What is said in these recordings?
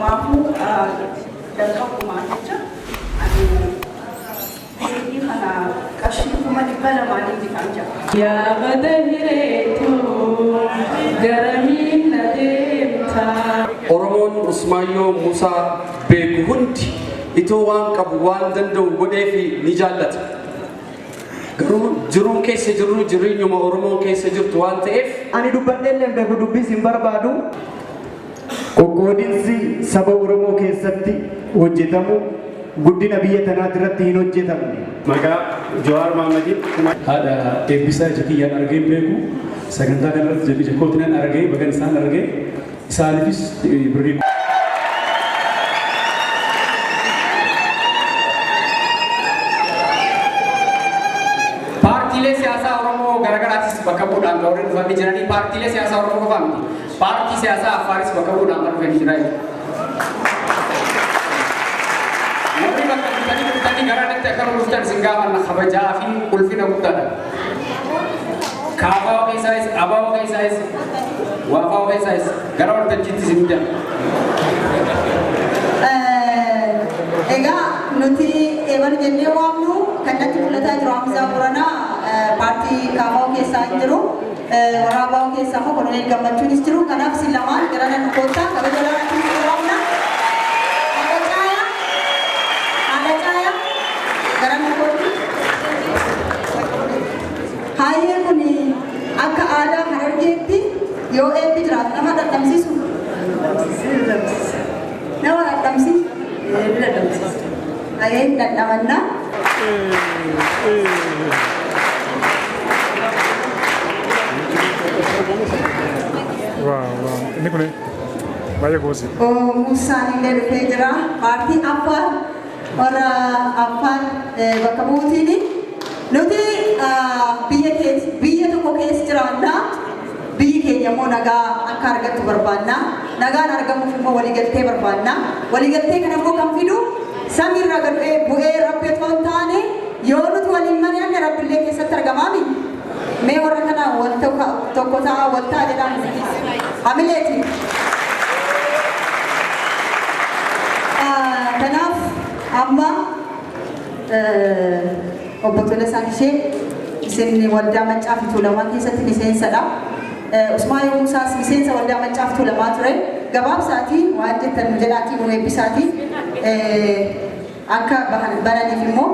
Mafu jalqab kumaaticha ini kana kasih kuma di bala mali di kanja. Ya badahiretu garahin nademta. Oromoon Usmaayyoo Muusaa beeku hundi itoo waan qabu waan danda'u godheefi ni jaallata. Garuu jiruun keessa jiru jireenyuma Oromoon keessa jirtu waan ta'eef ani dubbadheellee beeku dubbis hin barbaadu. Qoqqoodinsi saba Oromoo keessatti hojjetamu guddina biyya tanaa irratti hin hojjetamne. Maqaa Jawaar Mahammadiin haadha eebbisaa Jakiyyaan argee beeku sagantaa kanarratti Jakootinaan argee bagan isaan argee isaaniifis birrii paartiilee siyaasaa Oromoo garaagaraatis bakka bu'uudhaan warreen dhufanii jiranii paartiilee siyaasaa Oromoo qofaa miti. Paartii siyaasaa Affaaris bakka bu'uudhaan kan dhufanii jiran. Warri bakka dhufanii garaatti akka dhuftan sin gaafanna kabajaa fi ulfina guddaadha. Kaafaa keessaayis, abaa keessaayis, waafaa keessaayis gara waltajjiitti sin jira. Egaa nuti eeban jennee waamnu kanatti mul'ataa jiru Hamzaa Boranaa paartii kaafaa keessaa hin jiru. Waraabaa keessaa immoo Koloneel Gammachuunis jiru. Kanaaf isin lamaan gara nan koottaa kabaja olaanaatti isin waamna. Haadha Caayaa gara nan kootti. Hayyee kun akka aadaa Harargeetti yoo eebbi jiraatu nama dadhabsiisu. Nama dadhabsiisu. Hayyee hin dadhabannaa. Ini kuni banyak gosi. Musaan illee dhufee jira. Paartiin Affaar warra Affaar bakka bu'uutiini. Nuti biyya tokko keessa jiraanna. Biyyi keenya immoo nagaa akka argattu barbaanna. Nagaan argamuuf immoo waliigaltee barbaanna. Waliigaltee kana immoo kan fidu samiirra bu'ee rabbi otoo hin taane yoo nuti waliin mari'anne rabbillee keessatti argamaa miti. Mee warra kana wal tokko ta'a wal ta'a jedhaan hamileeti. Kanaaf amma obbo Tolasaan ishee isin waldaa Maccaa fi Tuulamaa keessatti miseensadha. Usmaayyoo Muusaas miseensa waldaa Maccaa fi Tuulamaa ture. Gabaabsaatii waan jettan jedhaatii nu eebbisaatii akka bananiif immoo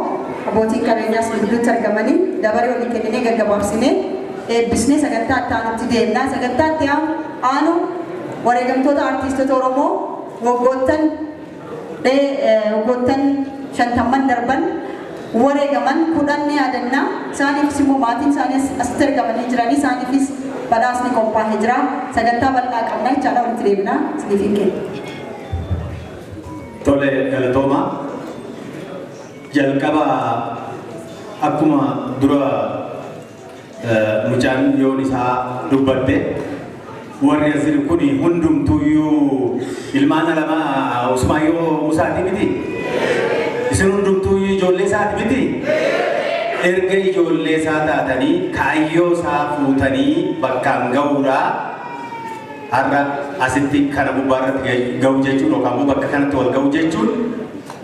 abbootiin qabeenyaas gidduutti argamanii dabaree waliin kennanii gaggabaabsinee eebbisnee sagantaa itti aanutti deemnaa. Sagantaa itti aanu wareegamtoota artiistota Oromoo waggoottan 50 darban wareegaman 10 ni yaadannaa. Isaaniifis immoo maatiin isaaniis asitti argamanii jiranii isaaniifis badhaasni qophaa'ee jira. Sagantaa bal'aa qabna jechaadha walitti deemnaa isiniif hin kennu. Tole galatooma jalqaba akkuma dura mucaan yoon isaa dubbatte warri asir kun hundumtuuyyuu ilmaan lama Usmaayyoo Muusaati miti. Isin hundumtuuyyuu ijoollee isaati miti. Erga ijoollee isaa taatanii kaayyoo isaa fuutanii bakkaan ga'uudhaa har'a asitti kana gubbaarratti ga'u jechuun yookaan immoo bakka kanatti wal ga'u jechuun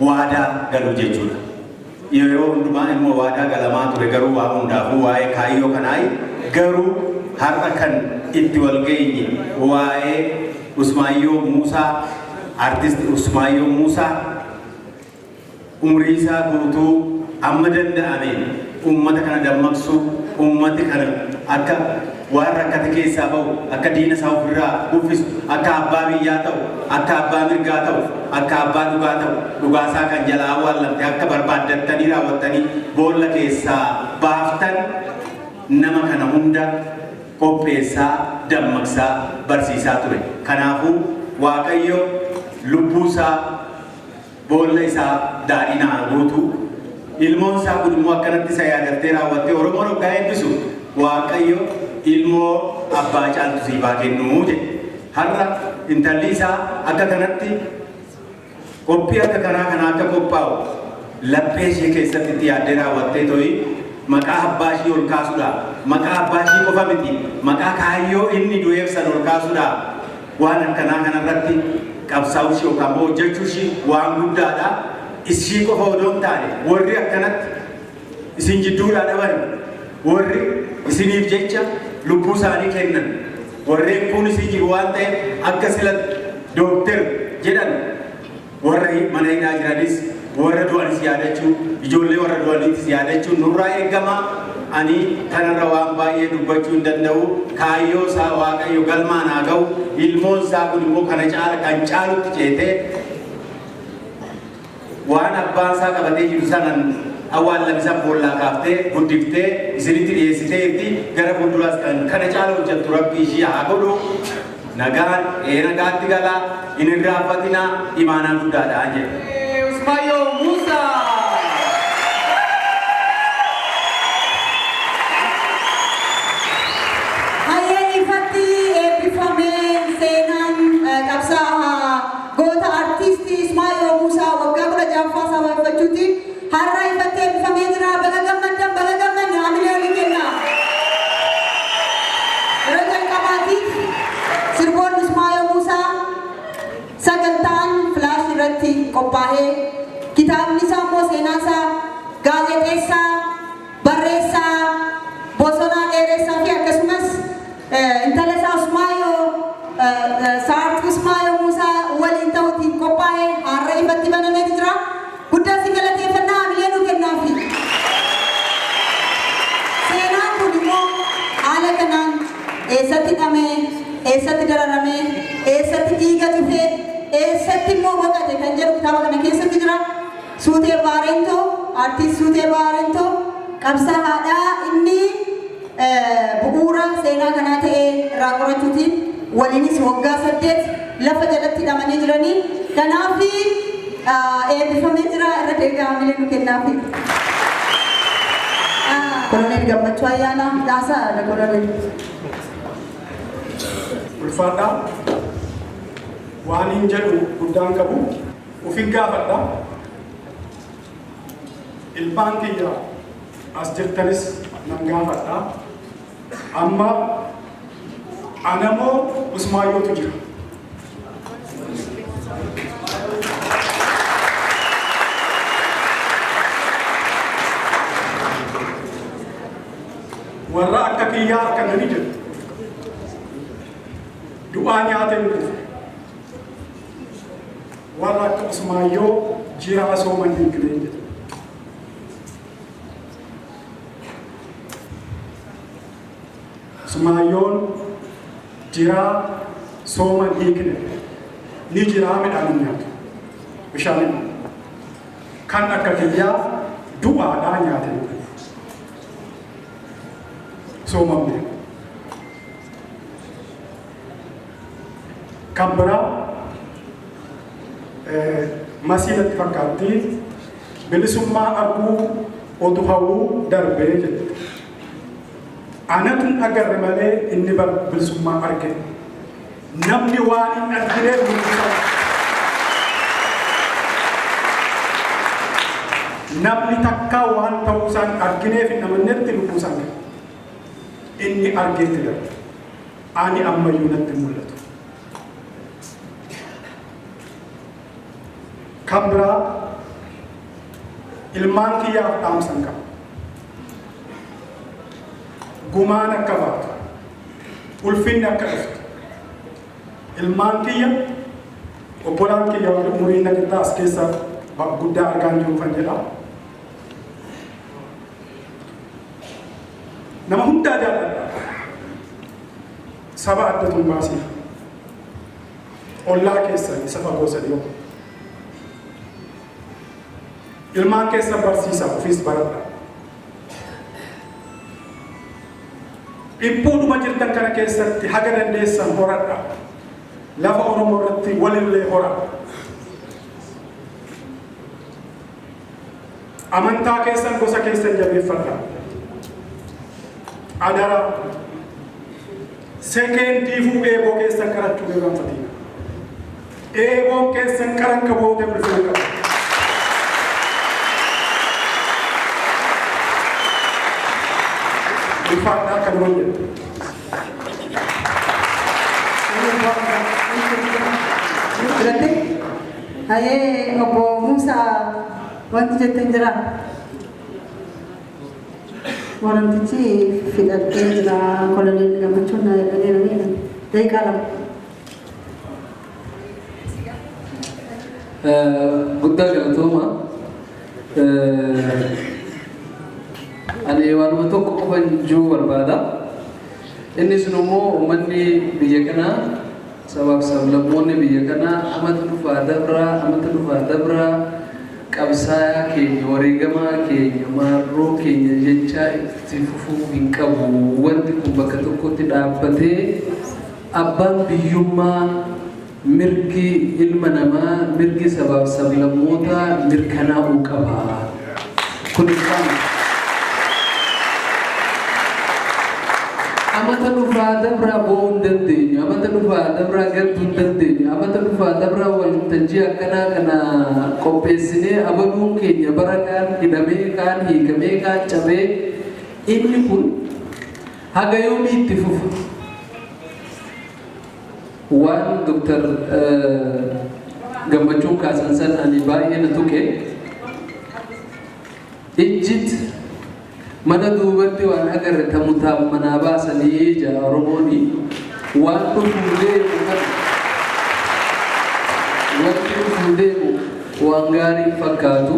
waadaa galuu jechuudha. Yeroo hundumaa immoo waadaa galamaa ture garuu waa hundaafuu waa'ee kaayyoo kanaa garuu har'a kan itti wal geenye waa'ee Usmaayyoo Muusaa artist Usmaayyoo Muusaa umrii isaa guutuu amma danda'ameen ummata kana dammaqsu ummati kana akka waan rakkate keessaa bahu akka diina isaa ofirraa uffisu akka abbaa biyyaa ta'u akka abbaa mirgaa ta'u akka abbaa dhugaa ta'u dhugaasaa kan jalaa awwaallamte akka barbaaddattanii raawwattanii boolla keessaa baaftan nama kana hunda qopheessaa dammaqsaa barsiisaa ture. Kanaafuu Waaqayyo lubbuusaa boolla isaa daadhinaa guutu ilmoon isaa kun immoo akkanatti isa yaadattee raawwattee Oromoo dhuggaa eebbisu Waaqayyo ilmoo abbaa caaltu siifaa kennuu jedhe. Har'a intalli isaa akka kanatti qophii akka kanaa kana akka qophaa'u laphee ishee keessatti itti yaaddee raawwattee to'i maqaa abbaa ishee ol kaasuudha. Maqaa abbaa ishee qofa miti maqaa kaayyoo inni du'eef san ol kaasuudha. Waan akkanaa kanarratti qabsaa'uu ishee yookaan immoo hojjechuu ishee waan guddaadha. Ishii qofa odoo hin taane warri akkanatti isin jidduudhaa dhaban warri isiniif jecha lubbuu isaanii kennan warreen kun isin jiru waan ta'eef akka sila dookter jedhan warra mana hidhaa jiranis warra du'anis yaadachuu ijoollee warra du'aniitis yaadachuu nurraa eegama. Ani kanarra waan baay'ee dubbachuu hin danda'u. Kaayyoo isaa Waaqayyo galmaan haa ga'u. Ilmoon isaa kun immoo kana caala kan caalutti ceetee waan abbaan isaa qabatee jiru sanan awwaallamisa boollaa kaaftee guddiftee isinitti dhiyeessiteetti gara fuulduraas kana caala hojjettu Rabbi ishii haa godhu. Nagaan nagaatti galaa hin irraanfatinaa imaanaa guddaadhaan jedhe. Usmaayoo Muusaa. Goota artiistii Ismaayoo Muusaa waggaa 16ffaa sababeeffachuutiin har'a ifatti eebbifamee jira. Baga gammaddan haamilee olii kenna. Yeroo jalqabaatiif sirboonni Ismaayoo Muusaa sagantaan filaash irratti qophaa'ee kitaabni isaa immoo seenaa isaa gaazexeessaa, barreessaa, Bosonaa Dheeressaa fi akkasumas intala isaa Ismaayoo Saartuu Ismaayoo Muusaa waliin ta'uutiin qophaa'ee har'a ifatti banamee jira. Guddaa si galateeffannaa haamilee nu kennaafi. Seenaan kun immoo haala kanaan eessatti hidhamee, eessatti dararamee, eessatti dhiiga tufee, eessatti immoo boqote kan jedhu kitaaba kana keessatti jira. Suutee Baarentoo, artiist Suutee Baarentoo qabsaa'aadhaa inni bu'uura seenaa kanaa ta'ee irraa qorachuutiin waliinis waggaa 8 lafa jalatti hidhamanii jiranii. Kanaaf eebbifamee jira. Irra deebi'ee haamilee nu kennaafi. Koloneel Gammachuu Ayyaanaa Daasaa Koloneel. Ulfaadhaa waan hin jedhu guddaan qabu ufin gaafadha. Ilmaan kiyya as jirtanis nan gaafadha. Amma anamoo Usmaayootu jira. Warra akka kiyyaa akkanani jedhu. Du'aa nyaata hin dhufu. Warra akka Usmaayoo jiraa sooman hin gideen jedhu. Usmaayoon jiraa sooma hiikne ni jiraa midhaan hin nyaatu bishaan kan akka kiyyaa du'aadhaa nyaate soomamne. Kan biraa masiinatti fakkaatti bilisummaa arguu otu hawuu darbee jedhe. Anatun agarre malee inni bilisummaa arge. Namni waan hin argineef mul'isa. Namni takka waan ta'uu isaan argineef hin amannetti lubbuu isaan gahe. Inni argeetti darbe. Ani ammayyuu natti mul'atu. Kan biraa ilmaan kiyyaaf dhaamsan qaba. Gumaan akka baatu, ulfinni akka dhuftu. Ilmaan kiyya, obbolaan kiyya warri umurii naqixaa as keessa guddaa argaa jiru kan jedha. Nama hundaa jaalladha. Saba addatu hin baasiif. Ollaa keessan isa fagoo sadii. Ilmaan keessa barsiisa ofiis baradha. Dhiphuudhuma jirtan kana keessatti haga dandeessan horadha. Lafa Oromoo irratti walillee horadha. Amantaa keessan gosa keessan jabeeffadha. Adara sekendiifuu eeboo keessan qarachuu irraanfatina. Eeboon keessan qaranka boote bulfina qaba. Ulfaadhaa kan hojjetu. Berarti ayah Obbo Musa wanti jettan jira. Warantichi fidhattee jira koloneel gammachuun na jedhaniiraniidha. Deeqaa lama. Guddaa galatooma. Ani waanuma tokko qofan jechuu barbaada. Inni sun immoo uummanni biyya kanaa sabaaf sablammoonni biyya kanaa amata dhufaa dabraa qabsaa'aa keenya wareegamaa keenya maarroo keenya jechaa itti fufuu hin qabu. Wanti kun bakka tokkotti dhaabbatee abbaan biyyummaa mirgi ilma namaa mirgi sabaaf sablammoota mirkanaa'uu qaba. Kun isaan amata dhufaa dabraa bo'uu hin dandeenyu, amata dhufaa dabraa galtuu hin dandeenyu, amata dhufaa dabraa waltajjii akkanaa kana qopheessinee abaluun keenya bara kaan hidhamee kaan hiikamee kaan cabee inni kun haga yoomii itti fufa. Waan Dr. Gammachuun kaasan san ani baay'ee na tuqe ijjit mana duubatti waan agarre tamutaaf manaa baasanii jaa Oromooni waan dhufuu deemu wanti dhufuu deemu waan gaarii fakkaatu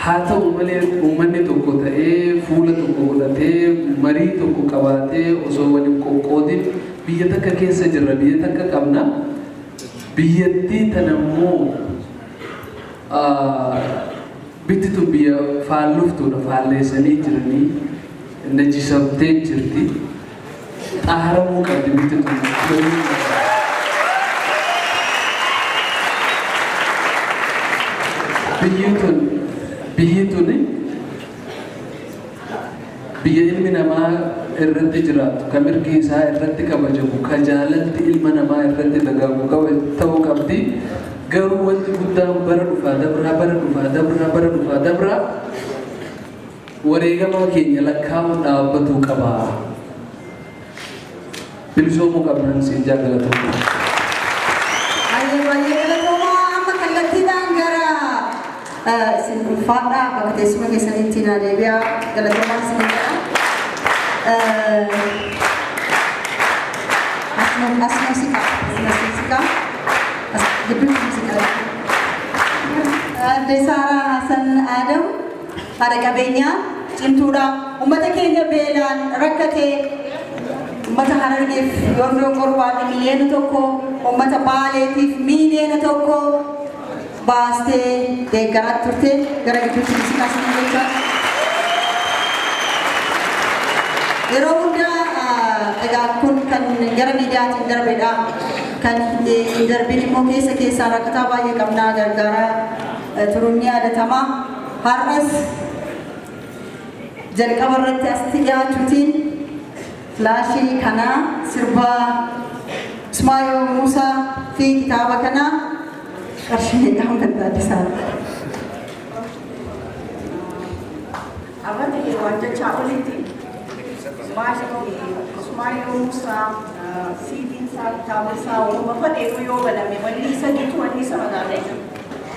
haa ta'u malee uummanni tokko ta'ee fuula tokko godhatee marii tokko qabaatee osoo waliin qoqqoodin biyya takka keessa jirra biyya takka qabna biyyattii tanammoo bitti tun biyya faalluftuudha faalleessanii jiranii najjisamtee jirti xaaramuu qabdi bitti tun biyyi tun biyya ilmi namaa irratti jiraatu ka mirgi isaa irratti kabajamu ka jaalalli ilma namaa irratti dagaagu ta'uu qabdi. Garuu wanti guddaan bara dhufaa dabraa wareegamaa keenya lakkaa'uun dhaabbatuu qaba. Bilisoomuu qabnaan siin jaallatama. Baay'ee galatoomaa amma kallattiidhaan gara isin ulfaadhaa bakka teessuma keessaniitti na deebi'aa galatoomaa isin jedha. Asnoosika. Adde Saaraa Hasan Adam haadha qabeenyaa cimtuudha. Uummata keenya beelaan rakkatee uummata Harargeef yoondoo qorbaadhi miliyoona tokko uummata Baaleetiif miliyoona tokko baastee deeggaraa turte gara gidduutti musiqaa sana jechuudha. Yeroo hundaa egaa kun kan gara miidiyaatiin darbedha. Kan darbin immoo keessaa rakkataa baay'ee qabnaa gargaaraa turuun ni yaadatama. Har'as jalqaba irratti asitti dhiyaachuutiin filaashii kanaa sirbaa Ismaayoo Muusaa fi kitaaba kanaa qarshii meeqaan kan taasisaa. Abadi wajah cawaliti, Ismaayoo Muusaa Siidin isaa kitaaba isaa walumaa fadheeru yoo badame wanni isa jitu wanni isa magaalee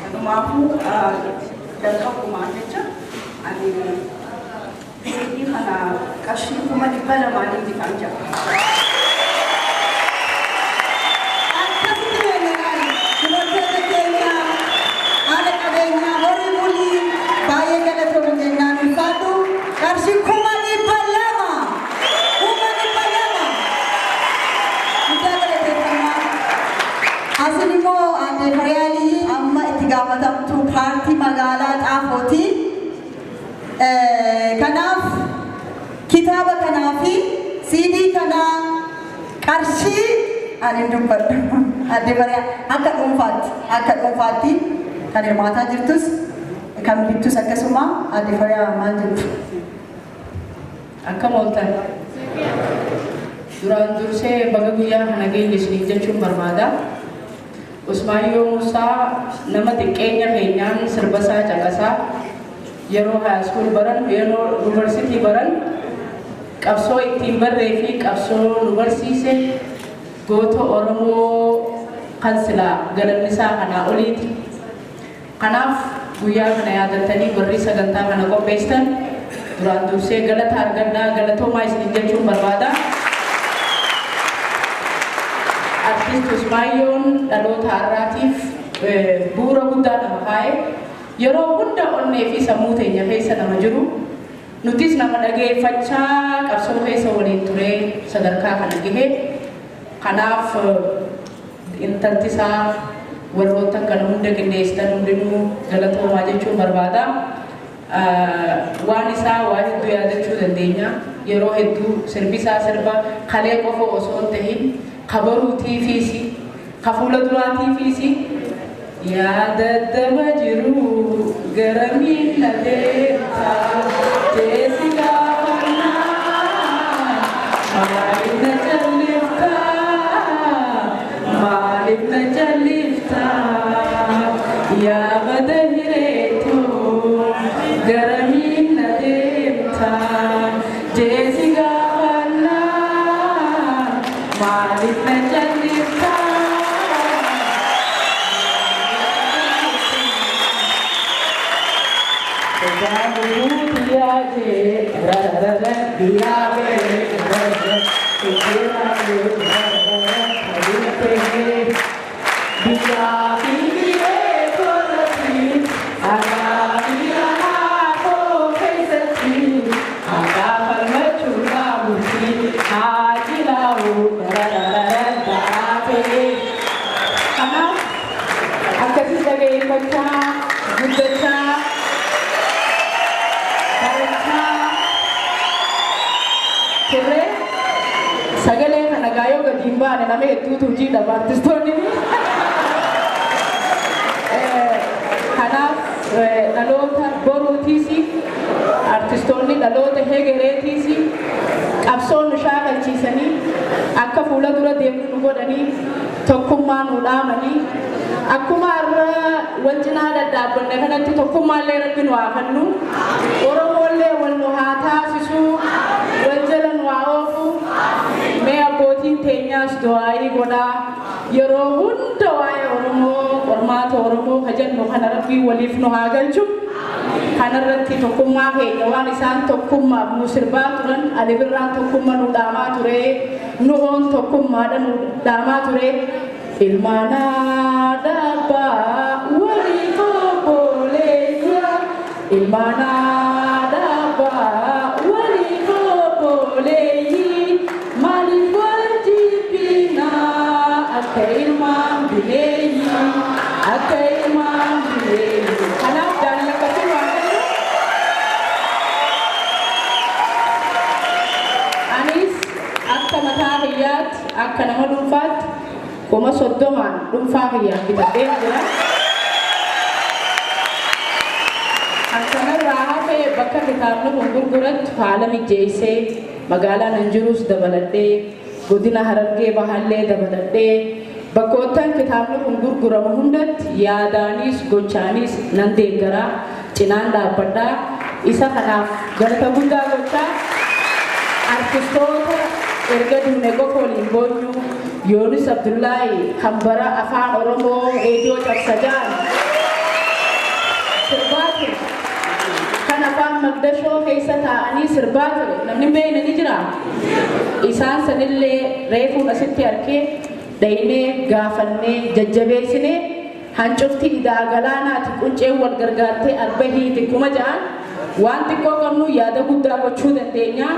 kanumaafuu jalqabumaan jecha ani seedii kana qarshii 200 bitaan jira. Akkasitti beekaman dubartoota keenya haadha qabeenyaa horii bulii baay'ee galatoomuu jennaan ulfaadhu qarshii 200. Asin immoo Aadde Firiyaalii amma itti gaafatamtu paartii magaalaa Xaafooti. Kanaaf kitaaba kanaa fi CD kanaa qarshii ani dubbadhu. Aadde Firiyaa akka dhuunfaatti kan hirmaataa jirtus kan bittus akkasuma Aadde Firiyaa maal jettu? Akkam ooltan. Duraan dursee baga guyyaa kana geenye isiniif jechuun barbaada. Ismaayoo Muusaa nama xiqqeenya keenyaan sirba isaa caqasaa yeroo high school baran yeroo university baran qabsoo ittiin barree fi qabsoo nu barsiise goota Oromoo kan sila galanni isaa kana oliiti. Kanaaf guyyaa kana yaadatanii warri sagantaa kana qopheessan duraan dursee galata argadhaa galatoomaa isin jechuun barbaada. Artiist Usmaayyoon dhaloota har'aatiif bu'uura guddaa nama kaa'e yeroo hunda onnee fi sammuu teenya keessa nama jiru nutis nama dhageeffachaa qabsoo keessa waliin ture sadarkaa kana gahe. Kanaaf intalti isaa warroota kana hunda qindeessitan hundinuu galatoomaa jechuun barbaada. Waan isaa waa hedduu yaadachuu dandeenya. Yeroo hedduu sirbisaa sirba kalee qofa osoo hin ta'in kabaruutiifis ka fuula duraatiifis yaadaddama jiru garamiin na deemta teessi gaafannaa maaliif na callifta maaliif na callifta yaa bada hireetoo garamiin na deemta teessi gaafannaa maaliif na callifta. Sagalee kana gaayoo gadi hin baane nama hedduutu jiidha artistoonni. Kanaaf dhaloota boruutiis artistoonni dhaloota hegereetiis qabsoo nu shaakalchiisanii akka fuula dura deemnu nu godhanii tokkummaa nu dhaamanii akkuma har'a wal cinaa daddaabbanne kanatti tokkummaallee rabbi nu haa kennu Oromollee wal nu haa taasisu wal jala nu haa oofu. Mee abbootiin teenyaas du'aayii godhaa yeroo hunda waa'ee Oromoo qormaata Oromoo kajennu kana rabbii waliif nu haa galchu. Kanarratti tokkummaa keenya waan isaan tokkummaaf nu sirbaa turan Ali Birraan tokkummaa nu dhaamaa ture Nuhoon tokkummaadha nu dhaamaa ture ilmaanaa dhabbaa walii obboleeyya ilmaanaa dhabbaa walii obboleeyyi maaliif wal jibbinaa akka ilmaan bileeyyi akka ilmaan bileeyyi. Kanaaf jaalala akkasii waan ta'eef anis akka mataa hiyyaatti akka nama dhuunfaatti kuma 30 dhuunfaa hiyyaan bitadhee jira. Akkanarraa hafee bakka kitaabni kun gurgurattu haala mijeessee magaalaa nan jirus dabaladhee godina Harargee Bahaallee dabaladhee bakkoottan kitaabni kun gurguramu hundatti yaadaanis gochaanis nan deeggaraa cinaan dhaabbadhaa. Isa kanaaf galata guddaa gochaa artistoota erga duune qofa waliin boonyu Yoonis Abdullaahi hambara afaan Oromoo reediyoo cabsajaan sirbaa ture kan afaan Magdashoo keessa taa'anii sirbaa ture namni beeyne ni jira. Isaan sanillee reefuun asitti arkee dhaynee gaafannee jajjabeessinee hancufti idaa galaanaati quncee wal gargaartee arbahii xiqquma ja'an waan xiqqoo qabnu yaada guddaa gochuu dandeenya.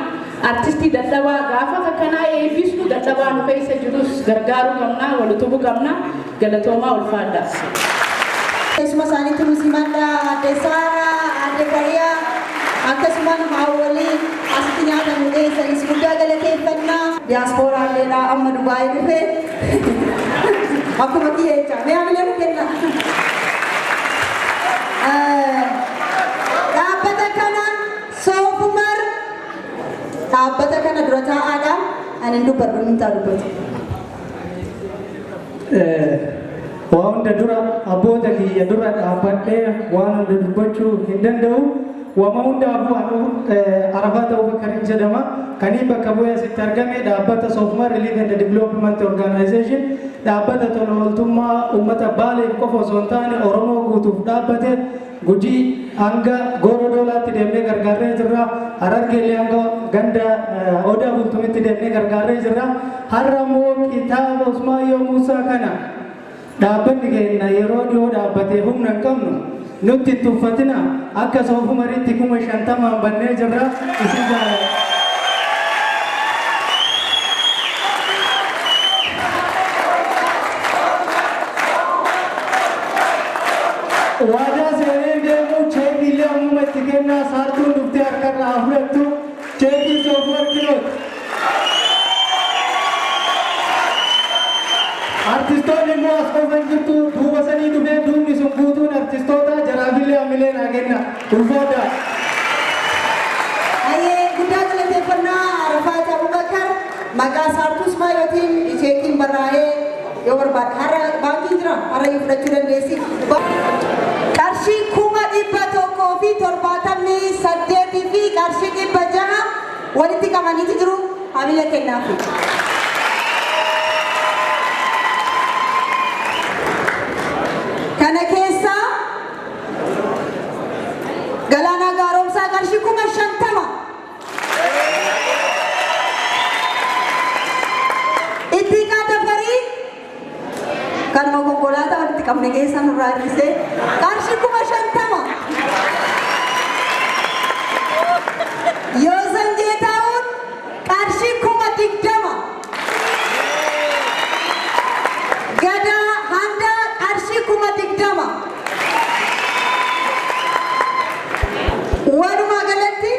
Artistii dadhabaa gaafa akkanaa eebbisnu dadhabaa nu keessa jirus gargaaruu qabna wal utubuu qabna. Galatoomaa ulfaadha. Keessuma isaaniitti musimadha adde Saaraa adde Fariyaa akkasumas haawwalii asitti nyaata nu dhiyeessanis guddaa galateeffannaa. Diyaasporaalleedhaa amma Dubaayii dhufee akkuma kiyyeecha mee hamilee nu kenna. Dhaabbata kana Soofumar dhaabbata kana dura taa'aadhaan ani dubbadhu ni ta'a dubbatu. Waan hunda dura abboota kiyya dura dhaabbadhee waan hunda dubbachuu hin danda'u. wama hundaafuu Arafaat Abubakar jedhama. Kanii bakka bu'ee asitti argame dhaabbata Soofumar Relief and Development Organization dhaabbata tola ooltummaa uummata Baaleef qofa osoo hin taane Oromoo guutuuf dhaabbate Gujii hanga Gooroo Doolaatti deemnee gargaarree jirra. Harargeellee hanga ganda Odaa Bultumitti deemnee gargaarree jirra. Har'a immoo kitaaba Usmaayyoo Muusaa kana dhaabbanni keenya yeroo dhiyoo dhaabbatee humna hin qabnu nutti hin tuffatina akka Soofumaritti 50,000 bannee jirra. Isin jaalladha. Wadaa seenee deemu cheekillee ammuma itti kennaa saartuun dhuftee harkarraa fudhattu cheekii Soofumar kilooti. Artistoonni immoo as qofan jirtu duuba sanii dhufee duubni sun guutuun artistoota jaraafillee ammilee naa kenna. Ulfaadha. Ayyee guddaa galateeffannaa Arafaat Abubakar maqaa saartuu Usmaayyootiin cheekiin barraa'ee yoo barbaade har'a baankii jira har'a yoo fudhachuu dandeessi. Qarshii 178 fi qarshii 600 walitti qabaniiti jiru hamilee kennaafi. Kana keessa Galaanaa Gaaromsaa qarshii 50,000 Ittiiqaa Dafarii kan konkolaataa walitti qabne keessa nurraa hir'isee qarshii 50,000 Yoosan Geetaa'uun qarshii 20,000 Gadaa Handaa qarshii 20,000 walumaa galatti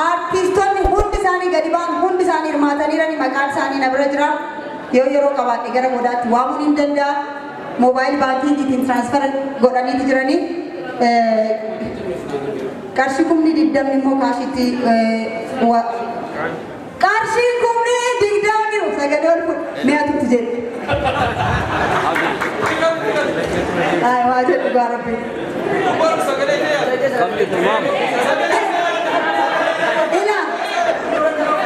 artistoonni hundi isaanii gadi ba'an hundi isaanii hirmaataniirani maqaan isaanii na bira jira yoo yeroo qabaadhe gara boodaatti waamuun hin danda'a moobaayil baankiitiin tiraansfar godhaniiti jiranii qarshii 20,000 immoo kaashitti qarshii 20,000 sagalee ol fuudhu mi'aatutti jedhu waa jedhu gaa rabbi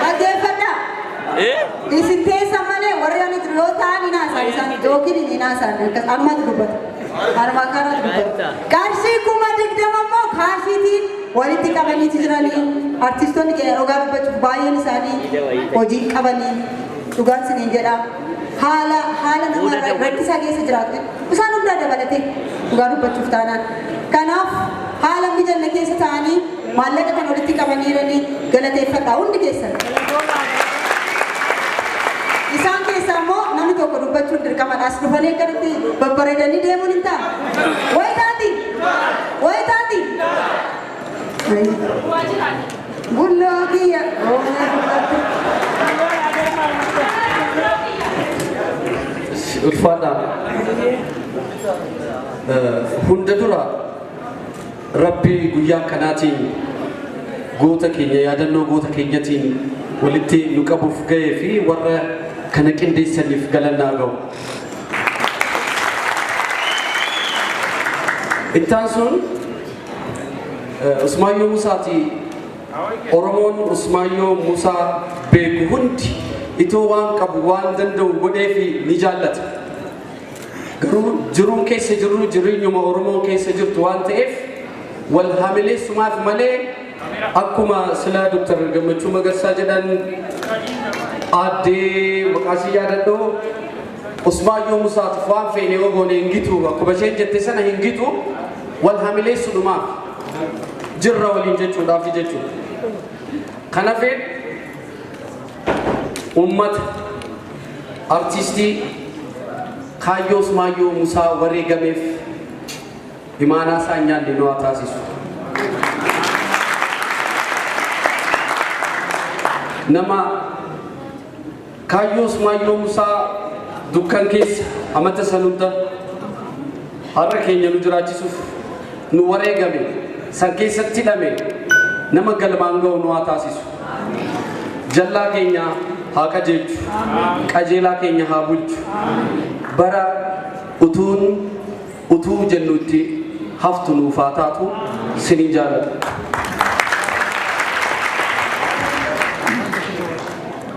dhaggeeffadhaa isin teessan malee warri ani jiru yoo ta'an hin haasaan isaan yookiin hin haasaan ammatu dubbata harmaa kanatu dubbata qarshii 20,000 immoo kaashiitiin walitti qabaniiti jiranii artistoonni keenya dhugaa dubbachuuf baay'een isaanii hojii qabanii dhugaan siniin jedha haala nama rakkisaa keessa jiraatu isaan hundaa dabalatee dhugaa dubbachuuf taanaan kanaaf haala mijanne keessa ta'anii maallaqa kan walitti qabaniiranii galateeffadhaa hundi keessan isaan keessaa immoo namni tokko dubbachuun dirqamadhaas dhufanii akkanatti babbareedanii deemuun hin ta'a wayitaati bulloo kiyya ulfaadha hunda dura rabbi guyyaa kanaatiin goota keenya yaadannoo goota keenyatiin walitti nu qabuuf ga'ee fi warra kana qindeessaniif galannaa ga'u. Ittaan sun Usmaayyoo Musaati Oromoon Usmaayyoo Musaa beeku hundi itoo waan qabu waan danda'u godhee fi ni jaallata. Garuu jiruun keessa jirru jireenyuma Oromoon keessa jirtu waan ta'eef wal hamileessumaaf malee akkuma silaa Dr. Gammachuu Magarsaa jedhan addee maqaasii yaadadhoo Usmaayyoo Musaatiif waan feene ogoone hin gitu akkuma isheen jette sana hin gitu wal hamileessuudhumaaf jirra waliin jechuudhaaf jechuudha. Kanaafuu ummata artistii kaayyoo Usmaayyoo Musaa wareegameef imaanaa isaa nyaanne nu haa taasisu. Nama kaayyoo Usmaayyoo Musaa dukkan keessa amata sanunda har'a keenya nu jiraachisuuf nu wareegame san keessatti hidhame nama galmaan ga'u nu haa taasisu. Jallaa keenya haa qajeelchu, qajeelaa keenya haa bulchu. Bara utuu jennutti haftu nuufaa taatu sinii jaalladha.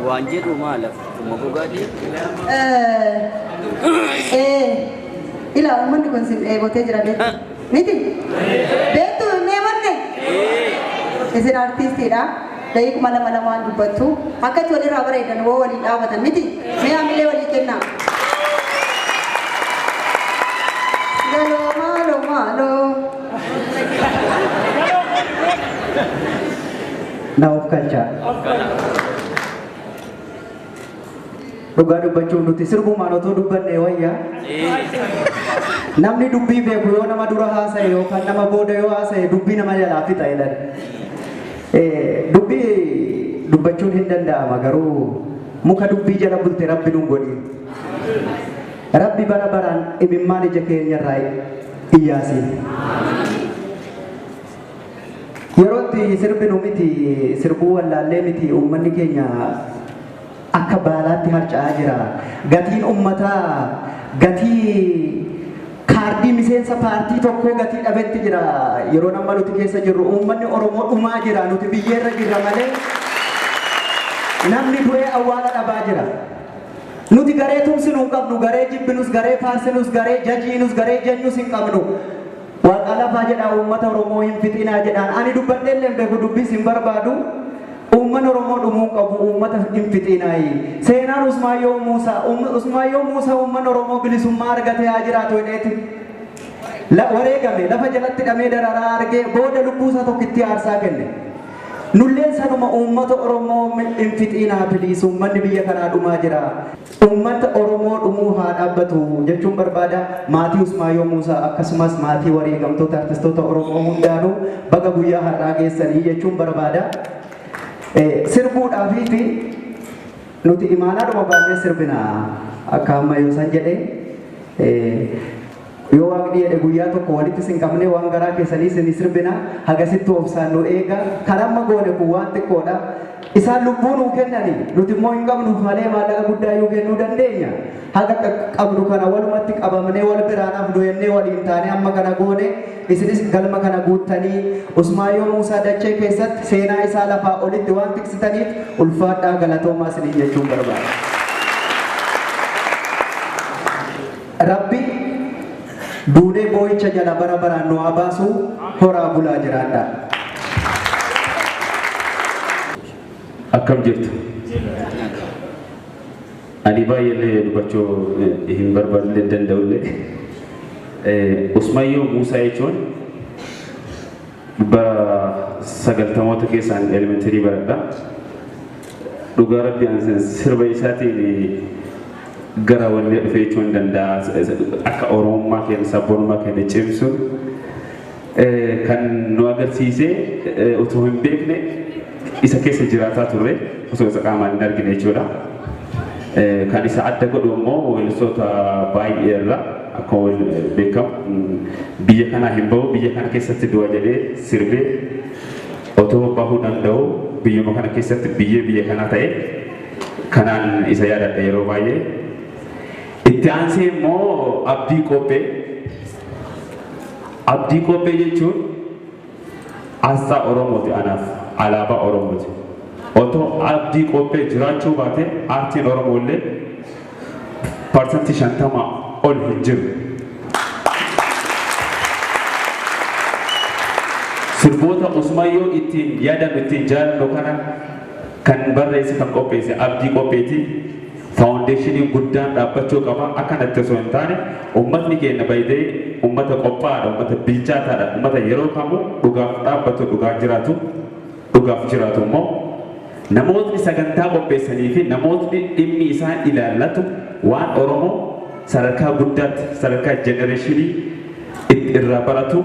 Waan jedhu maalaaf mogogaadhi? Ila uummanni kun sin dheebotee jira beektu. Miti? Beektu hin dheebonne? Isin artiistiidha. Daa'ima lama lamaan dubbattu. Akkatti walirraa bareedan woo waliin dhaabatan miti? Mee hamilee walii kennaa. Galoo maaloo maaloo. Na of kalchaa. Dhugaa dubbachuun nuti sirbumaan otoo dubbanne wayyaa. Namni dubbii beeku yoo nama dura haasa'e yookaan nama booda yoo haasa'e dubbii nama jalaa fixa jedhan. Dubbii dubbachuun hin danda'ama garuu muka dubbii jala bulte rabbi nun godhi. Rabbi bara baraan imimmaan ija keenyarraa iyyaasi. Yerootti sirbinu miti sirbuu wallaallee miti uummanni keenya akka baalaatti harca'aa jira. Gatiin uummataa gatii kaardii miseensa paartii tokkoo gatii dhabetti jira. Yeroo nama nuti keessa jirru uummanni Oromoo dhumaa jira. Nuti biyyeerra jirra malee namni du'ee awwaala dhabaa jira. Nuti garee tumsinuu hin qabnu, garee jibbinus, garee faarsinus, garee jajiinus, garee janyus hin qabnu. Waaqa lafaa jedhaa uummata Oromoo hin fixinaa jedhaan. Ani dubbadheellee beeku dubbis hin barbaadu. Uummanni Oromoo dhumuu qabu uummata hin fixinaayi. Seenaan Usmaayyoo Muusaa uummanni Oromoo bilisummaa argatee haa jiraatu jedheeti. Wareegame lafa jalatti hidhamee dararaa argee booda lubbuusaa tokkitti aarsaa kenne. Nulleen sanuma uummata Oromoo hin fixinaa biliis uummanni biyya kanaa dhumaa jira. Uummata Oromoo dhumuu haa dhaabbatu jechuun barbaada. Maatii Usmaayyoo Muusaa akkasumas maatii wareegamtoota artistoota Oromoo hundaanuu baga guyyaa har'aa geessanii jechuun barbaada. Sirbuudhaafi nuti imaanaadhuma baannee sirbina akka amma yoo san jedhee yoo waaqni jedhe guyyaa tokko walitti sin qabnee waan garaa keessanii sin sirbina hagasitti obsaan nu eega kan amma goone kun waan xiqqoodha. Isaan lubbuu nuu kennani nuti immoo hin qabnu malee maallaqa guddaa yoo kennuu dandeenya. Haga qabnu kana walumatti qabamnee wal biraanaaf doyennee waliin taanee amma kana goone isinis galma kana guuttanii Usmaayyoo Muusaa dachee keessatti seenaa isaa lafaa olitti waan tiksitaniif ulfaadhaa galatoomaa isinii jechuun barbaada. Rabbi duudee boo'icha jala bara baraan nu haa baasu horaa bulaa jiraadha. Akkam jirtu? Ani baay'ee dubbachuu hin barbaadne danda'ullee. Usmaayyoo Muusaa jechuun bara 90moota keessaan elementarii baradha. Dhugaa rabbi sirba isaatiin gara wallee dhufee jechuun danda'a. Akka Oromummaa keenya sabboonummaa keenya cimsu kan nu agarsiisee utuu hin beekne isa keessa jiraataa turre osoo isa qaamaan hin argine jechuudha. Kan isa adda godhu immoo weellistoota baay'ee irraa akka beekamu biyya kanaa hin bahu biyya kana keessatti du'a jedhee sirbee otoo bahuu danda'u biyyuma kana keessatti biyya kanaa ta'e kanaan isa yaadadha yeroo baay'ee. Itti aansee immoo Abdii Qophee. Abdii Qophee jechuun asxaa Oromooti anaaf alaabaa Oromooti. Otoo Abdii Qophee jiraachuu baate aartiin Oromoo illee parsantii 50 ol hin jiru. Sirboota Usmaayyoo ittiin yaadannu ittiin jaalannu kana kan barreesse kan qopheesse Abdii Qopheeti. Faawundeeshinii guddaan dhaabbachuu qaba. Akkanatti osoo hin taane uummatni keenya baay'ee uummata qophaa'aadha, uummata bilchaataadha, uummata yeroo kamuu dhugaaf dhaabbatu, dhugaaf jiraatu immoo namootni sagantaa qopheessanii fi namootni dhimmi isaan ilaallatu waan Oromoo sadarkaa guddaatti sadarkaa jenereeshinii irraa baratu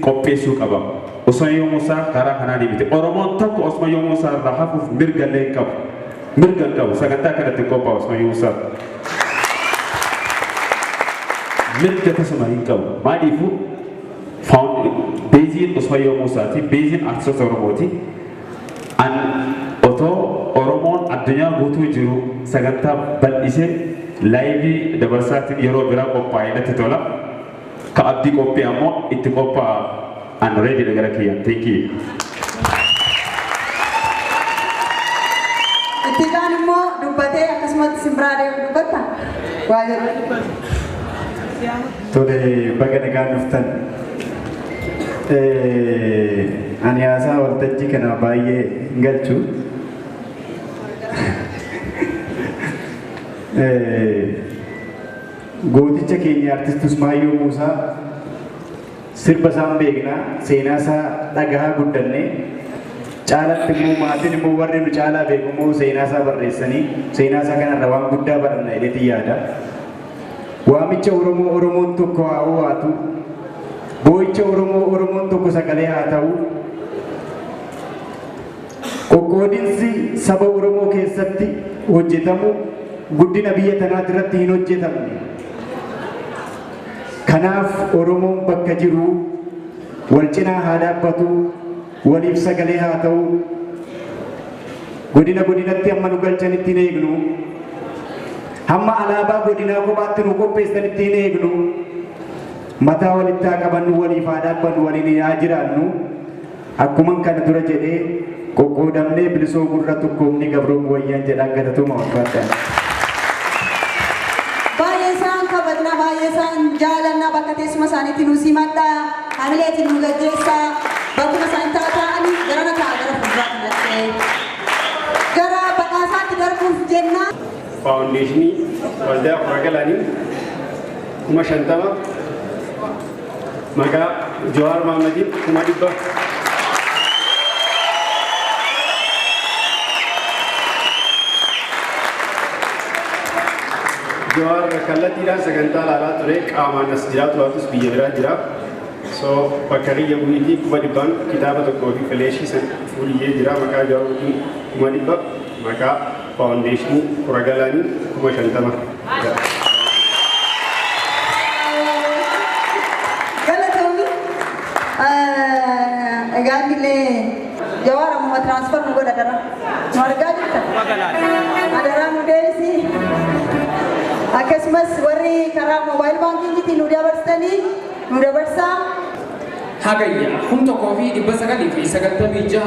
qopheessuu qaba. Usmaayyoo Muusaa karaa kanaan miti. Oromoon tokko Usmaayyoo Muusaa irraa hafuuf mirga illee hin qabu. Mirga hin qabu. Sagantaa kanatti qophaa'u Usmaayyoo Muusaa. Mirga tasuma hin qabu. Maaliifuu beeziin Usmaayyoo Muusaati. Beeziin artistoota Oromooti. An otoo Oromoon addunyaa guutuu jiru sagantaa bal'isee laayivii dabarsaatiin yeroo biraa qophaa'ee natti tola. ka abdii qophii ammoo itti qophaa'a an ready gara kiyyan thank you. Itti kaan immoo dubbatee akkasumatti simbiraa deemu dubbatta waa jedhu. Tole baga nagaan dhuftan. Ani haasaa waltajjii kana baay'ee hin galchu. Gooticha keenya artist Usmaayyoo Muusaa sirba isaan beekna seenaa isaa dhagahaa guddanne caalatti immoo maatiin immoo warri nu caalaa beeku immoo seenaa isaa barreessanii seenaa isaa kanarra waan guddaa baranna jedheeti yaada. Waamicha Oromoo Oromoon tokko haa ho'aatu boo'icha Oromoo Oromoon tokko sagalee haa ta'u qoqqoodinsi saba Oromoo keessatti hojjetamu guddina biyya tanaati irratti hin hojjetamne. Kanaaf Oromoon bakka jiru wal cinaa haa dhaabbatu waliif sagalee haa ta'u godina godinatti amma nu galchanitti hin eegnu hamma alaabaa godinaa kophaatti nu qopheessanitti hin eegnu mataa walitti haa qabannu waliif haa dhaabbannu waliin haa jiraannu akkuma kana dura jedhee qoqqoodamnee bilisoo gurra tokkoomni gabroom wayyaan jedhaan galatuma walfaadhaan. Baay'ee isaan kabajna baay'ee isaan jaalanna bakka teessuma isaaniitti nu simadhaa hamileetiin nu gaggeessaa bakkuma isaan taa'anii gara na ta'a gara fuulduraatti nattee gara badhaasaatti darbuuf jenna. Faawundeeshinii waldaa Furagalaanii 50,000 maqaa Jawaar Mahammadiin 100,000. Jawaar kallattiidhaan sagantaa ilaalaa ture qaamaan as jiraatu waatus biyya biraa jira. So bakka kiyya bu'iitii 100,000 kitaaba tokkoo fi fileeshii san fuuliyee jira maqaa Jawaar 100,000 maqaa faawundeeshinii Furagalaanii 50,000. Galatoomni egaa illee Jawaar amma transfer nu godha dara nu argaa jirta adaraa nu deebisi. Akkasumas warri karaa moobaayil baankiitiin nu dabarsitanii nu dabarsaa. Hagayya 1996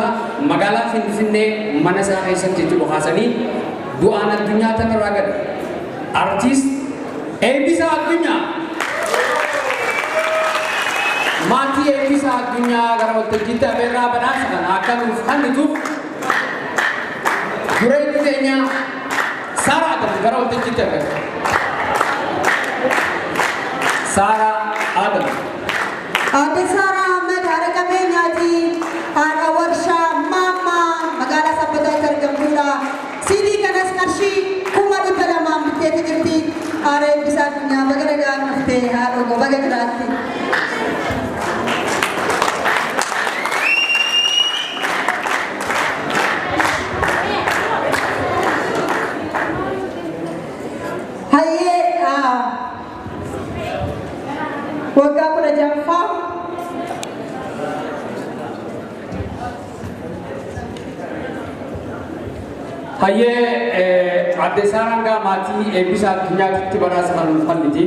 magaalaa Finfinnee mana isaa keessatti itti dhufaasanii du'aan addunyaa tanarraa gad artiist Eebbisaa Addunyaa maatii Eebbisaa Addunyaa gara waltajjiitti afeerraa badhaasa kana akka nuuf kennituuf duree keenya Saaraa Adam gara waltajjiitti afeerra. Saaraa Adam. Aadde Saaraa Ahmed haadha qabeenyaati. Haadha warshaa Maammaa magaalaa Sabbataatti argamtudha. Siidii kanas qarshii 200,000 bitteetti jirti. Haadha Eebbisaa Addunyaa baga nagaan dhuftee haadha ogoo baga jiraatti. Waggaa 16ffaa Hayyee Aadde Saaraan gaa maatii Eebbisaa Addunyaatti badhaasa kan fanniti.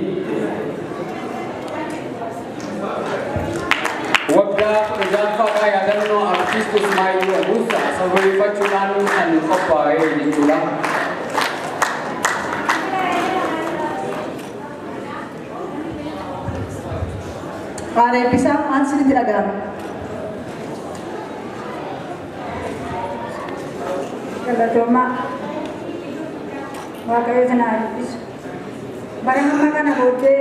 Waggaa 16ffaa yaadannoo artiist Usmaayyoo Muusaa sababeeffachuudhaan kan qophaa'e jechuudha. Haadha Eebbisaa maal isinitti dhaga'ama? Galatoomaa Waaqayyo sana eebbisu. Bara amma kana booddee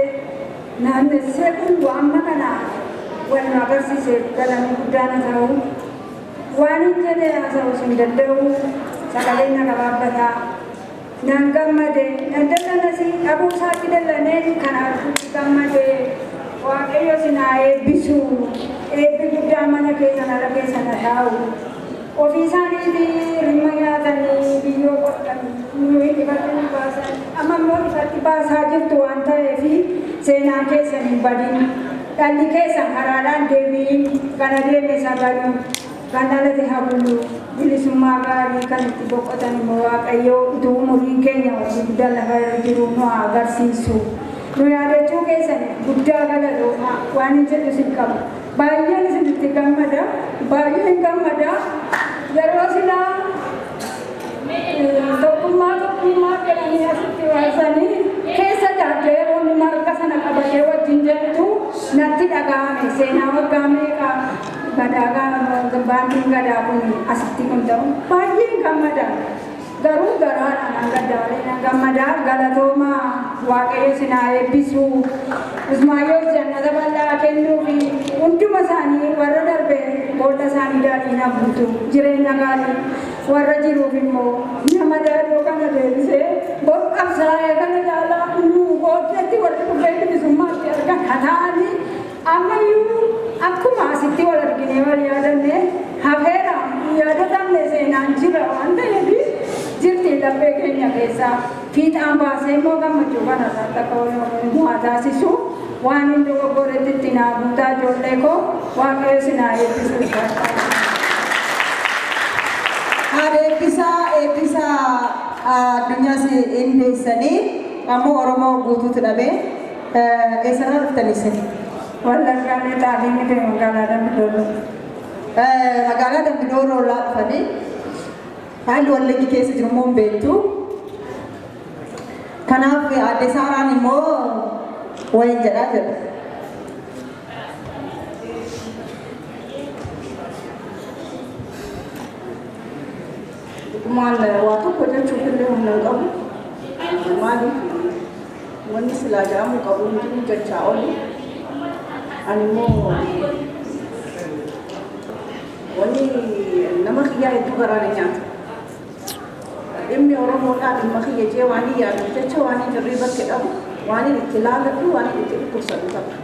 naannessee kun amma kana wal nu agarsiise galanni guddaan ta'u waan hin jedhee haasa'us hin danda'u sagalee na gabaabbataa naan gammade nan dallanasi dhabuu isaatti dallaneen kana arguutti gammade Waaqayyo sinaa eebbisu eebbi guddaa mana keessan ala keessan taa'u. Ofii isaaniitii rimma nyaatanii biyyoo qotanii ifatti baasan amma immoo ifatti baasaa jirtu waan ta'eef seenaan keessan hin badin dhalli keessan karaadhaan deebiin kana deeme sagaluu kan dhalate habulu bilisummaa gaarii kan itti boqotan immoo Waaqayyo utuu umuriin keenya hojii guddaa lafa irra jiru nu agarsiisu nu yaadachuu keessan guddaa galatoomaa waan hin jedhu isin qaba. Baay'een isinitti gammada, baay'een gammada. Yeroo silaa tokkummaa jedhanii asitti waasanii keessa daadee yeroonni marga sana qabatee wajjin jettu natti dhaga'ame. Seenaa waggaa meeqa baandiin gadaa kun asitti kun ta'u baay'een gammada. Garuu garaadhaan gaddaadhaan gammadaa galatoomaa waaqayyo sinaa eebbisu Ismaayyoo jannata bal'aa kennuu fi hunduma isaanii warra darbe booda isaanii daadhiin haguutu jireenya gaarii warra jiruuf immoo nama daadhoo kana deebisee qabsaa'ee kana caalaa boodatti warra dhufee bilisummaatti argan kataa'anii ammayyuu akkuma asitti wal arginee wal yaadanne hafeera yaadatamne seenaan jira waan ta'eef jirti laphee keenya keessaa fiixaan baasee immoo gammachuu kana irratti akka nu taasisu waan hin dogoggoretti itti naa guutaa ijoollee koo waaqayyo sinaa eebbisuu eebbisaa addunyaas hin beeksanii ammoo Oromoo guutuutu dhabee eessarraa dhuftanii Wallaggaa taa'anii fi magaalaa Dambidooloo. Magaalaa Dambidooloo dhufanii haalli Wallaggi keessa jiru immoo hin beektu. Kanaaf adde Saaraan immoo wayin jedhaa jedha. Dhugumaan waa tokko jechuuf illee humna hin qabu. Maaliif wanni silaa jedhamu qabu hundinuu jechaa oolu. Ani immoo wanni nama kiyyaa hedduu garaana nyaata. Dhimmi Oromoodhaa dhimma kiyya jee waan hin yaadu jecha waan hin jirrii bakke dhabu waan hin itti laalatu waan hin itti dhukkubsatu ta'a.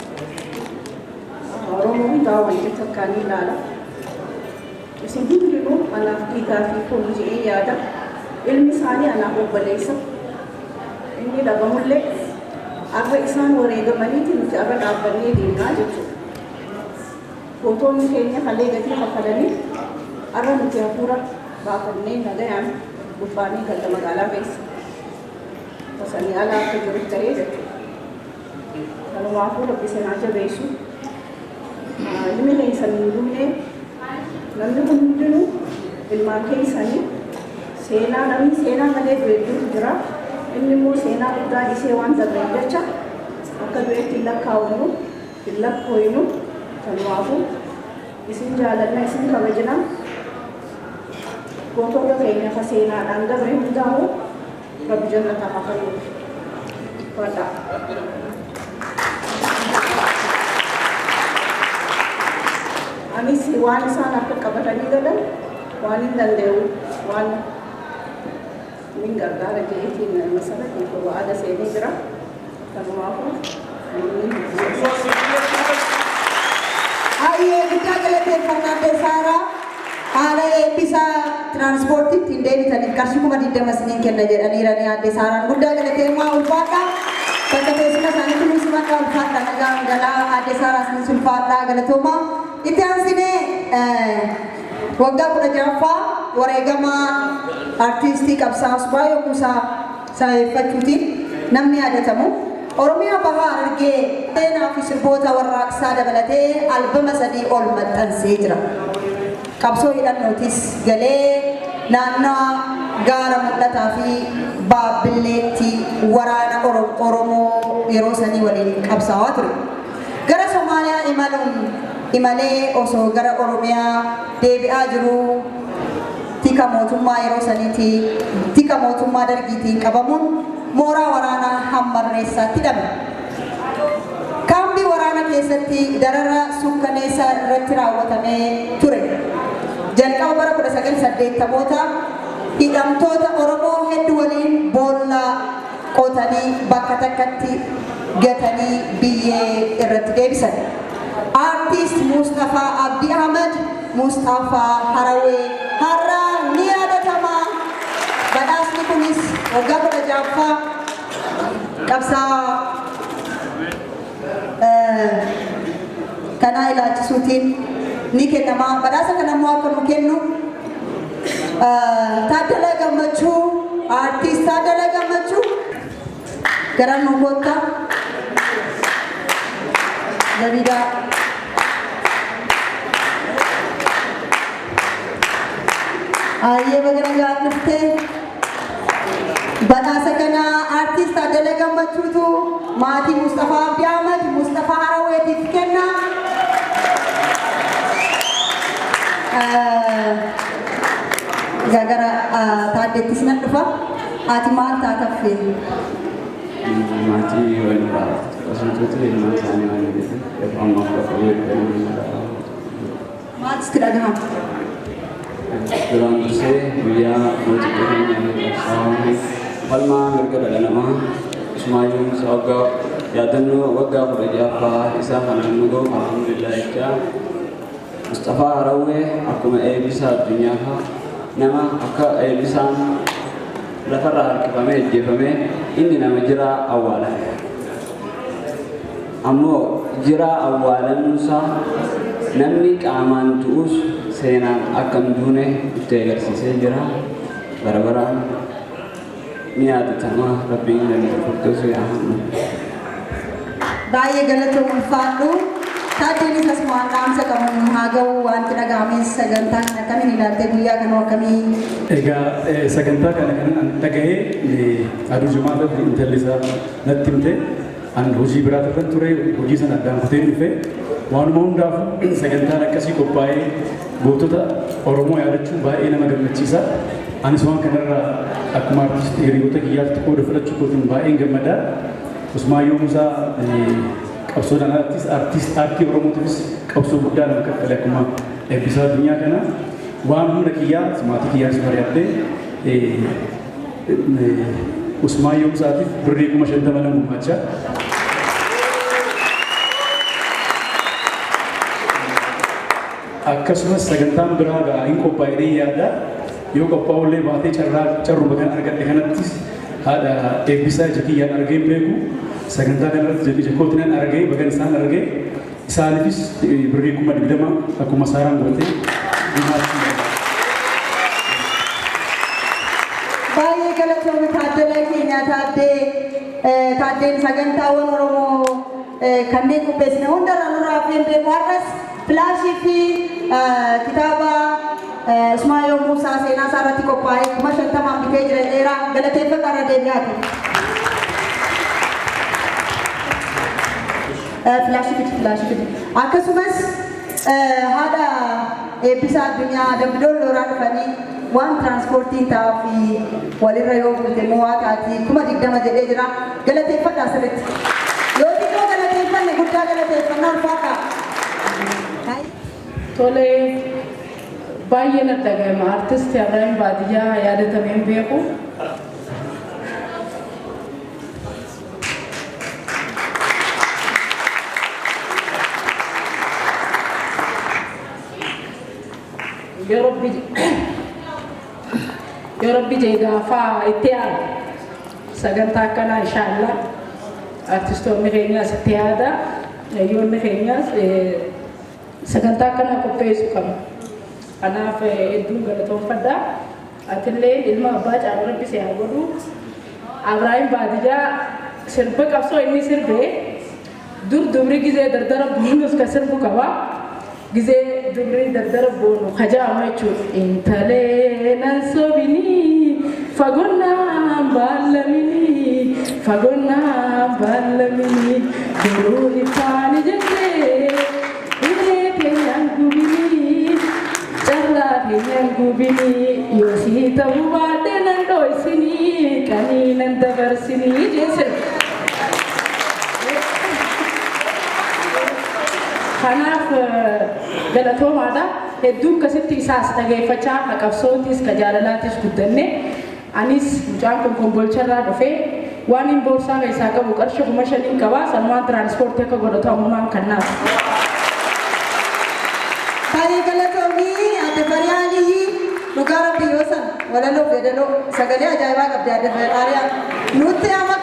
Oromoo hundaa wanti takkaan ni ilaala. Isin hundinuu anaaf dhiigaa fi foon jedhee yaada. Ilmi isaanii anaaf obboleessa. Inni dhabamullee akka isaan wareegamaniiti nuti akka dhaabbannee deemaa jechuudha. Gootoonni keenya halee gatii kaffalanii akka nuti hafuura baafannee nagayaan gubbaanii galda magaalaa keessa. Wasanii alaa akka jiru ta'ee jechuudha. Kanumaafuu rabbi sanaa jabeessu. Ilmi keessan hin dhumne namni hundinuu ilmaan keessanii seenaa namni seenaa malee hedduutu jira. Inni immoo seenaa guddaa isee waan darbeef jecha akka du'eetti hin lakkaa'uunu hin lakkooyinu kanumaafuu isin jaalanna isin kabajna gootota keenya ka seenaadhaan dabre hundaa'u rabbi jannataa haa kennuuf. Anis waan isaan akka qabatanii galan waan hin danda'u waan min gargaara jeetiin masarratti waada seenee jira. Kanumaafuu Hayyee guddaa galateeffannaa adde Saaraa haala eebbisaa tiraanspoortiitti hin deebitaniif qarshii 20 isiniin kenna jedhaniiranii adde Saaraan guddaa galateeffamaa ulfaadhaa. Bakka teessuma isaaniitti nuusimadhaa ulfaadhaa nagaa galaa adde Saaraa isinis ulfaadhaa galatoomaa. Itti aansinee waggaa 16ffaa wareegama artistii qabsaa'aa Ismaayyoo Muusaa sababeeffachuutiin namni yaadatamu. Oromiyaa Bahaa Harargee seenaa fi sirboota warraaqsaa dabalatee albama 3 ol maxxansee jira. Qabsoo hidhannootis galee naannoo gaara mul'ataa fi Baabilleetti waraana Oromoo yeroo sanii waliin qabsaa'aa ture. Gara Somaaliyaa imalee osoo gara Oromiyaa deebi'aa jiru tika mootummaa yeroo saniitti tika mootummaa dargiitiin qabamuun mooraa waraanaa Hammarreessaatti hidhame. Kaambii waraana keessatti darara sukkaneessa irratti raawwatamee ture. Jalqaba bara 1980 hidhamtoota Oromoo hedduu waliin boolla qotanii bakka takkatti gatanii biyyee irratti deebisan. Artist Mustafaa Abdi Ahmed, Mustafaa Harawee har'a ni yaadatama. Badhaasni kunis waggaa 16ffaa qabsaa'aa kanaa ilaalchisuutiin ni kennama. Badhaasa kana immoo akka nu kennu Taaddalaa Gammachuu, artist Taaddalaa Gammachuu gara nu kottaa. Zabida. Ayyee bagana gaafte. Badhaasa kana artist Adele Gammachuutu maatii Mustafaa Abdii Ahmad Mustafaa Haraweetiif kenna. Gara taaddeettis nan dhufa. Ati maal taataffe? Maatii walirraa akkasumas ilmaan isaanii waan jedhu amma Maal sitti dhagahama? duraan dursee guyyaa mootii keenya saawwan falmaa mirga dhala namaa Ismaa'iil Muusaa waggaa yaadannoo waggaa 16ffaa isaa kanaan nu ga'u alhamdulillah jecha Mustafaa Harawwee akkuma eebbisaa addunyaa nama akka eebbisaan lafarraa harkifamee ajjeefamee inni nama jiraa awwaalan. Ammoo jiraa awwaalannuusaa namni qaamaan du'us seenaan akkam duune itti agarsiisee jira. Barabaraan ni yaadatama rabbiin danda'u furdoosu yaahamu. Baay'ee galatoomuu ulfaadhu. Taaddeen isas waan dhaamsa qaban haa ga'u wanti dhaga'ames sagantaa kana akkamiin ilaaltee guyyaa kana akkamii? Egaa sagantaa kana kan dhaga'ee aduu jumaata intalli isaa natti himte an hojii biraa irra ture hojii sana addaan kutee dhufe waanuma hundaaf sagantaan akkasii qophaa'ee gootota Oromoo yaadachuun baay'ee nama gammachiisa. Anis waan kanarraa akkuma artistii hiriyoota kiyyaatti qooda fudhachuu kootiin baay'een gammadaa. Usmaayyoo Muusaa qabsoodhaan artist aartii Oromootiifis qabsoo guddaa nama kaffale akkuma eebbisaa addunyaa kana waan hunda kiyyaa maatii kiyyaas mari'attee Usmaayyoo Muusaatiif birrii 50,000 nan gumaachaa. Akkasumas sagantaan biraa gahaa hin qophaa'ee yaada yoo qophaa'ullee baatee carruma kan argadhe kanattis haadha eebbisaa ija kiyyaan argeen beeku sagantaa kanarratti ija kootinan argee bagan isaan argee isaaniifis birrii 20,000 akkuma saaraan gootee baay'ee galatoomne Taaddalee keenya Taaddeen sagantaawwan Oromoo kanneen qopheessine hundarraa nurraa hafeen beeku har'as filaashii fi kitaaba Ismaa'iil Muusaa seenaa isaa irratti qophaa'ee 50,000 bitee jira dheeraa galateeffadhaa irra deebi'aati. Filaashii fiti. Akkasumas haadha eebbisaa addunyaa Dambidoon Looraa dhufanii waan tiraanspoortiin ta'aa fi walirra yoo bulte waa taati 20,000 jedhee jira galateeffadhaa sirriitti. Yoo xiqqoo galateeffanne guddaa galateeffannaa ulfaadhaa. Tolee baay'ee natti dhaga'ama artisti Abrahaam Baadiyyaa yaadatameen beeku. Yoo Rabbi jeegaafaa itti yaada sagantaa akkanaa inshaallah artistoonni keenyaas itti yaada hayyoonni keenyaas sagantaa akkanaa qopheessu qaba. Kanaaf hedduun galatoomfadha. Atillee ilma abbaa caalaa Rabbi si haa godhu. Abrahaam Baadiyyaa sirba qabsoo inni sirbee dur dubri gizee dardara buunus ka sirbu qaba. Gizee dubri dardara boonu kajaama jechuudha. Intalee nan sobinii fagonnaan baallaminii fagonnaan baallaminii duruu ifaani jettee ulee keenyaan gubinii carraa keenyaan gubinii yoo sii ta'uu baadhee nan dho'isinii qanii nan dabarsinii jeesee. Kanaaf galatoomaadha. Hedduun akkasitti isaas dhageeffachaa ka qabsootis ka jaalalaatis guddanne. Anis mucaan kun kombolcharraa dhufee waan hin boorsaa keessaa qabu qarshii 5,000 qaba. Sanumaan tiraanspoortii akka godhatu ammumaan kannaaf. Baay'ee galatoomii adda bariyaalii dhugaa Rabbi yoo san walaloo fedaloo sagalee ajaa'ibaa qabdi adda bariyaalii nutti amma